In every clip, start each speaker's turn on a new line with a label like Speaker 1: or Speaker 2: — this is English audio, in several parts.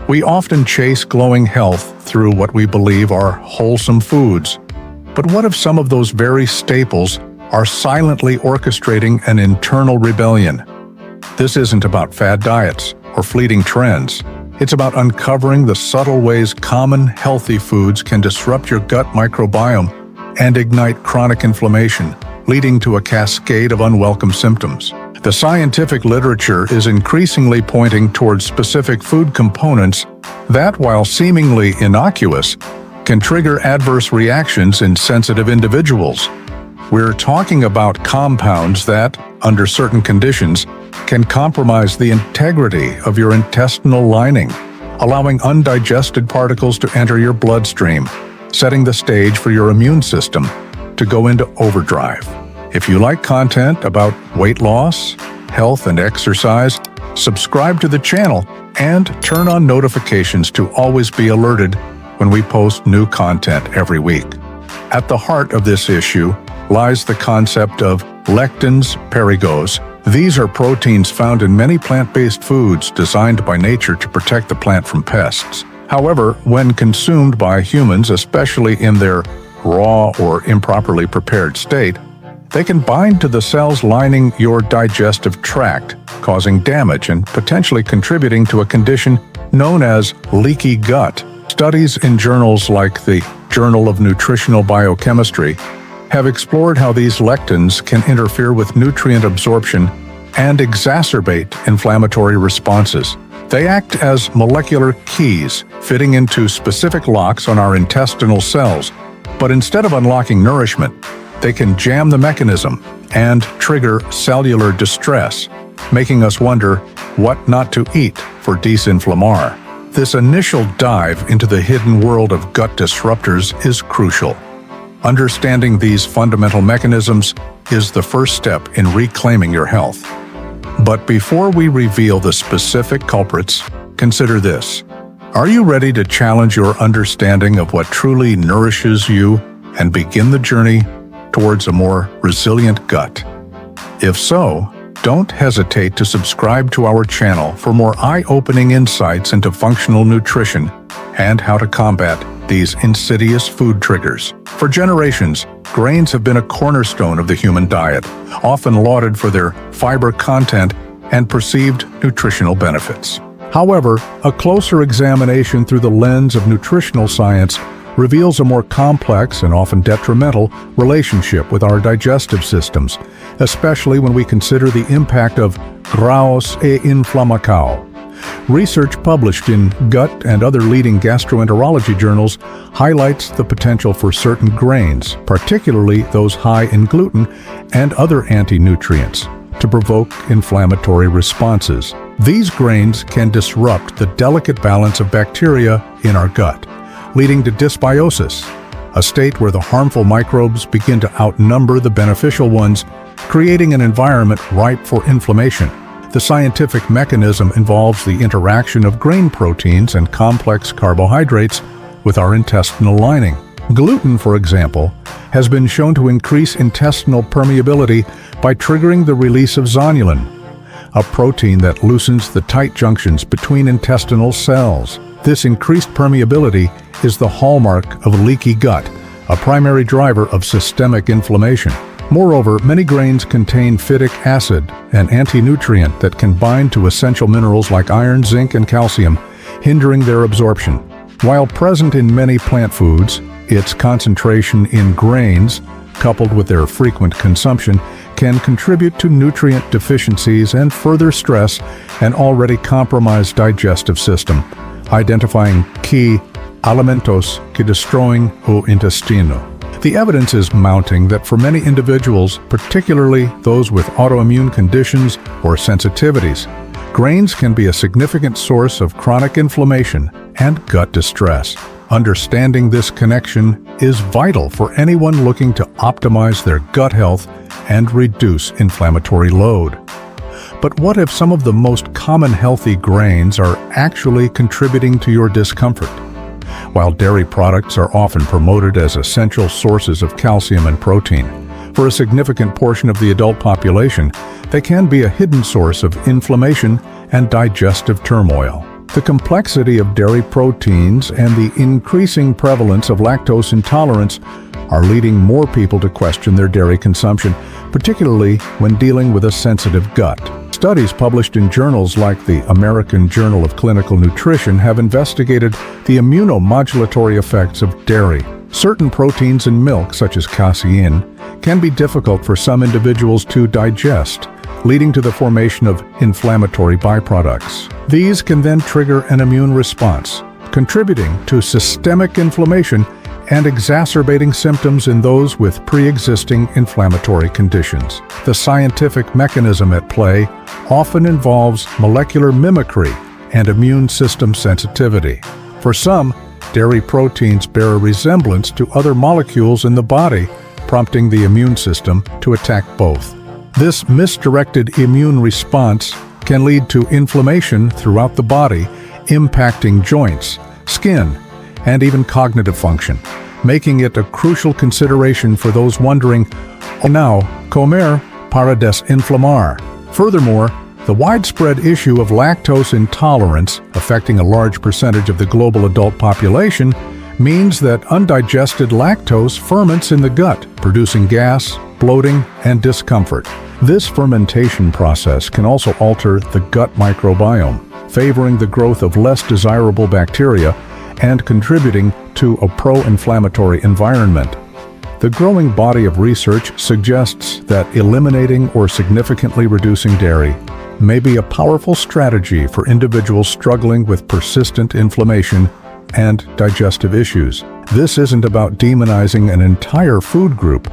Speaker 1: We often chase glowing health through what we believe are wholesome foods. But what if some of those very staples are silently orchestrating an internal rebellion? This isn't about fad diets or fleeting trends. It's about uncovering the subtle ways common healthy foods can disrupt your gut microbiome and ignite chronic inflammation, leading to a cascade of unwelcome symptoms. The scientific literature is increasingly pointing towards specific food components that, while seemingly innocuous, can trigger adverse reactions in sensitive individuals. We're talking about compounds that, under certain conditions, can compromise the integrity of your intestinal lining, allowing undigested particles to enter your bloodstream, setting the stage for your immune system to go into overdrive. If you like content about weight loss, health, and exercise, subscribe to the channel and turn on notifications to always be alerted when we post new content every week. At the heart of this issue lies the concept of lectins perigos. These are proteins found in many plant-based foods designed by nature to protect the plant from pests. However, when consumed by humans, especially in their raw or improperly prepared state, they can bind to the cells lining your digestive tract, causing damage and potentially contributing to a condition known as leaky gut. Studies in journals like the Journal of Nutritional Biochemistry have explored how these lectins can interfere with nutrient absorption and exacerbate inflammatory responses. They act as molecular keys, fitting into specific locks on our intestinal cells, but instead of unlocking nourishment, they can jam the mechanism and trigger cellular distress, making us wonder what not to eat for disinflammar. This initial dive into the hidden world of gut disruptors is crucial. Understanding these fundamental mechanisms is the first step in reclaiming your health. But before we reveal the specific culprits, consider this. Are you ready to challenge your understanding of what truly nourishes you and begin the journey towards a more resilient gut? If so, don't hesitate to subscribe to our channel for more eye-opening insights into functional nutrition and how to combat these insidious food triggers. For generations, grains have been a cornerstone of the human diet, often lauded for their fiber content and perceived nutritional benefits. However, a closer examination through the lens of nutritional science reveals a more complex and often detrimental relationship with our digestive systems, especially when we consider the impact of graus e inflammação. Research published in Gut and other leading gastroenterology journals highlights the potential for certain grains, particularly those high in gluten and other anti-nutrients, to provoke inflammatory responses. These grains can disrupt the delicate balance of bacteria in our gut, leading to dysbiosis, a state where the harmful microbes begin to outnumber the beneficial ones, creating an environment ripe for inflammation. The scientific mechanism involves the interaction of grain proteins and complex carbohydrates with our intestinal lining. Gluten, for example, has been shown to increase intestinal permeability by triggering the release of zonulin, a protein that loosens the tight junctions between intestinal cells. This increased permeability is the hallmark of a leaky gut, a primary driver of systemic inflammation. Moreover, many grains contain phytic acid, an anti-nutrient that can bind to essential minerals like iron, zinc, and calcium, hindering their absorption. While present in many plant foods, its concentration in grains, coupled with their frequent consumption, can contribute to nutrient deficiencies and further stress an already compromised digestive system, identifying key alimentos que destroem o intestino. The evidence is mounting that for many individuals, particularly those with autoimmune conditions or sensitivities, grains can be a significant source of chronic inflammation and gut distress. Understanding this connection is vital for anyone looking to optimize their gut health and reduce inflammatory load. But what if some of the most common healthy grains are actually contributing to your discomfort? While dairy products are often promoted as essential sources of calcium and protein, for a significant portion of the adult population, they can be a hidden source of inflammation and digestive turmoil. The complexity of dairy proteins and the increasing prevalence of lactose intolerance are leading more people to question their dairy consumption, particularly when dealing with a sensitive gut. Studies published in journals like the American Journal of Clinical Nutrition have investigated the immunomodulatory effects of dairy. Certain proteins in milk, such as casein, can be difficult for some individuals to digest, leading to the formation of inflammatory byproducts. These can then trigger an immune response, contributing to systemic inflammation and exacerbating symptoms in those with pre-existing inflammatory conditions. The scientific mechanism at play often involves molecular mimicry and immune system sensitivity. For some, dairy proteins bear a resemblance to other molecules in the body, prompting the immune system to attack both. This misdirected immune response can lead to inflammation throughout the body, impacting joints, skin, and even cognitive function, making it a crucial consideration for those wondering, "Oh, now, comer para desinflamar." Furthermore, the widespread issue of lactose intolerance, affecting a large percentage of the global adult population, means that undigested lactose ferments in the gut, producing gas, bloating, and discomfort. This fermentation process can also alter the gut microbiome, favoring the growth of less desirable bacteria and contributing to a pro-inflammatory environment. The growing body of research suggests that eliminating or significantly reducing dairy may be a powerful strategy for individuals struggling with persistent inflammation and digestive issues. This isn't about demonizing an entire food group,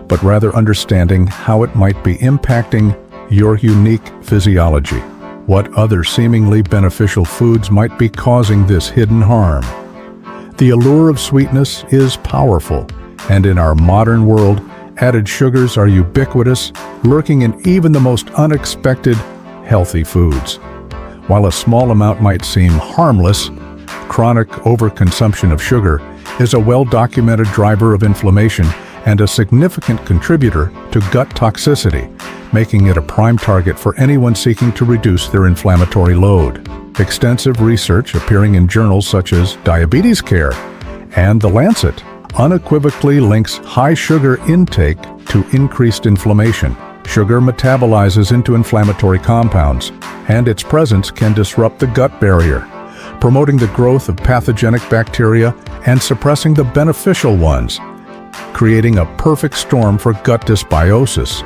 Speaker 1: but rather understanding how it might be impacting your unique physiology. What other seemingly beneficial foods might be causing this hidden harm? The allure of sweetness is powerful, and in our modern world, added sugars are ubiquitous, lurking in even the most unexpected healthy foods. While a small amount might seem harmless, chronic overconsumption of sugar is a well-documented driver of inflammation and a significant contributor to gut toxicity, making it a prime target for anyone seeking to reduce their inflammatory load. Extensive research appearing in journals such as Diabetes Care and The Lancet unequivocally links high sugar intake to increased inflammation. Sugar metabolizes into inflammatory compounds, and its presence can disrupt the gut barrier, promoting the growth of pathogenic bacteria and suppressing the beneficial ones, creating a perfect storm for gut dysbiosis.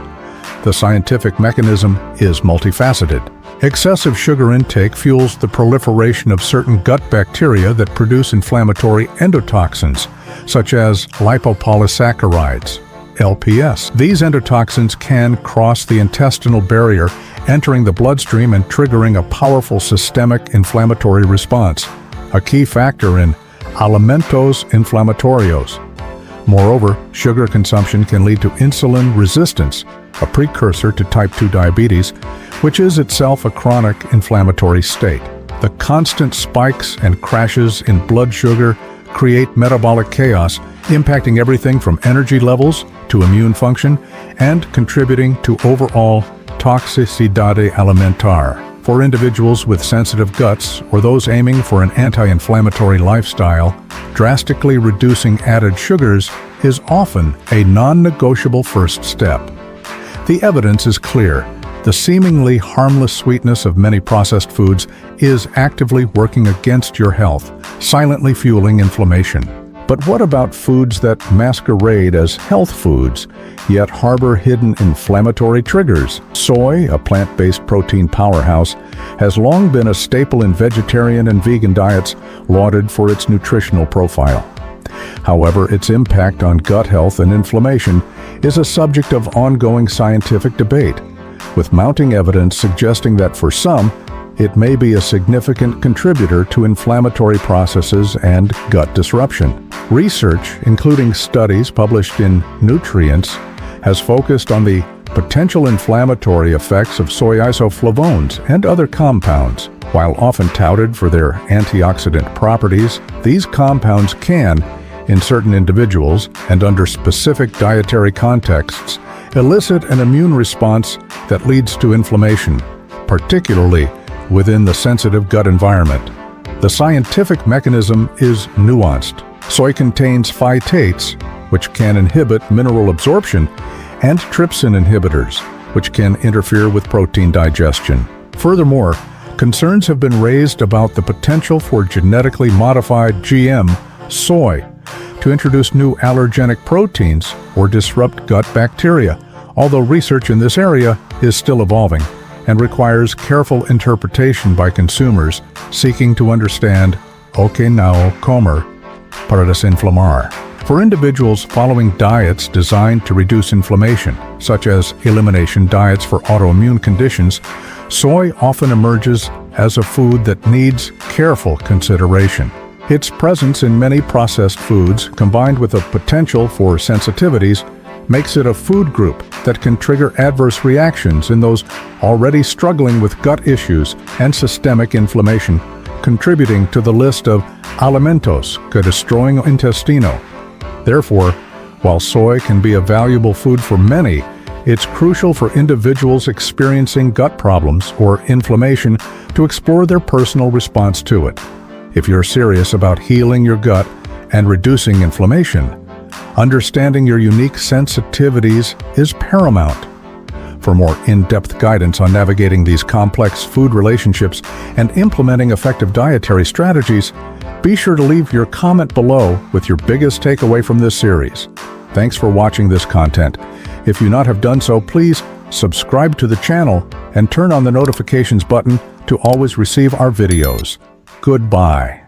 Speaker 1: The scientific mechanism is multifaceted. Excessive sugar intake fuels the proliferation of certain gut bacteria that produce inflammatory endotoxins, such as lipopolysaccharides, LPS. These endotoxins can cross the intestinal barrier, entering the bloodstream and triggering a powerful systemic inflammatory response, a key factor in alimentos inflammatorios. Moreover, sugar consumption can lead to insulin resistance, a precursor to type 2 diabetes, which is itself a chronic inflammatory state. The constant spikes and crashes in blood sugar create metabolic chaos, impacting everything from energy levels to immune function and contributing to overall toxicidade alimentar. For individuals with sensitive guts or those aiming for an anti-inflammatory lifestyle, drastically reducing added sugars is often a non-negotiable first step. The evidence is clear. The seemingly harmless sweetness of many processed foods is actively working against your health, silently fueling inflammation. But what about foods that masquerade as health foods, yet harbor hidden inflammatory triggers? Soy, a plant-based protein powerhouse, has long been a staple in vegetarian and vegan diets, lauded for its nutritional profile. However, its impact on gut health and inflammation is a subject of ongoing scientific debate, with mounting evidence suggesting that for some, it may be a significant contributor to inflammatory processes and gut disruption. Research, including studies published in Nutrients, has focused on the potential inflammatory effects of soy isoflavones and other compounds. While often touted for their antioxidant properties, these compounds can, in certain individuals and under specific dietary contexts, elicit an immune response that leads to inflammation, particularly within the sensitive gut environment. The scientific mechanism is nuanced. Soy contains phytates, which can inhibit mineral absorption, and trypsin inhibitors, which can interfere with protein digestion. Furthermore, concerns have been raised about the potential for genetically modified GM soy to introduce new allergenic proteins or disrupt gut bacteria, although research in this area is still evolving and requires careful interpretation by consumers seeking to understand o que não comer para desinflamar. For individuals following diets designed to reduce inflammation, such as elimination diets for autoimmune conditions, soy often emerges as a food that needs careful consideration. Its presence in many processed foods, combined with a potential for sensitivities, makes it a food group that can trigger adverse reactions in those already struggling with gut issues and systemic inflammation, contributing to the list of alimentos que destroyan intestino. Therefore, while soy can be a valuable food for many, it's crucial for individuals experiencing gut problems or inflammation to explore their personal response to it. If you're serious about healing your gut and reducing inflammation, understanding your unique sensitivities is paramount. For more in-depth guidance on navigating these complex food relationships and implementing effective dietary strategies, be sure to leave your comment below with your biggest takeaway from this series. Thanks for watching this content. If you not have done so, please subscribe to the channel and turn on the notifications button to always receive our videos. Goodbye.